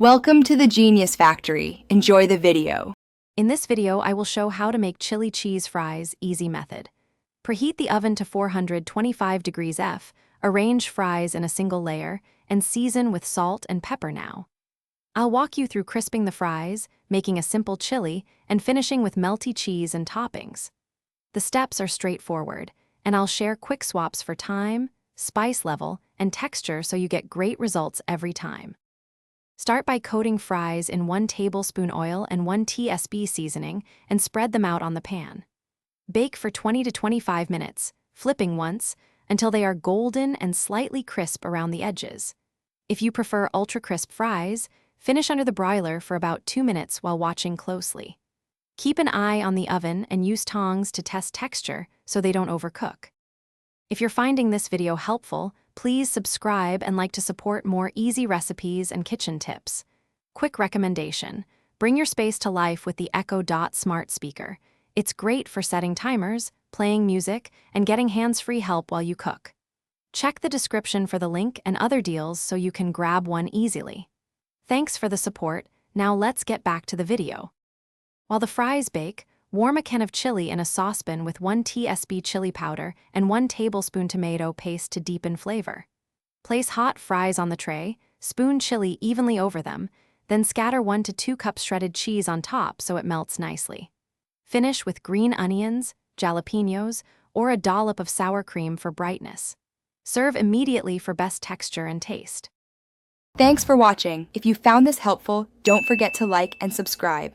Welcome to the Genius Factory. Enjoy the video. In this video, I will show how to make chili cheese fries easy method. Preheat the oven to 425 degrees F, arrange fries in a single layer, and season with salt and pepper now. I'll walk you through crisping the fries, making a simple chili, and finishing with melty cheese and toppings. The steps are straightforward, and I'll share quick swaps for time, spice level, and texture so you get great results every time. Start by coating fries in 1 tablespoon oil and 1 TSB seasoning and spread them out on the pan. Bake for 20 to 25 minutes, flipping once, until they are golden and slightly crisp around the edges. If you prefer ultra-crisp fries, finish under the broiler for about 2 minutes while watching closely. Keep an eye on the oven and use tongs to test texture so they don't overcook. If you're finding this video helpful, please subscribe and like to support more easy recipes and kitchen tips. Quick recommendation: bring your space to life with the Echo Dot smart speaker. It's great for setting timers, playing music, and getting hands-free help while you cook. Check the description for the link and other deals so you can grab one easily. Thanks for the support. Now let's get back to the video. While the fries bake, warm a can of chili in a saucepan with 1 TSB chili powder and 1 tablespoon tomato paste to deepen flavor. Place hot fries on the tray, spoon chili evenly over them, then scatter 1 to 2 cups shredded cheese on top so it melts nicely. Finish with green onions, jalapenos, or a dollop of sour cream for brightness. Serve immediately for best texture and taste. Thanks for watching. If you found this helpful, don't forget to like and subscribe.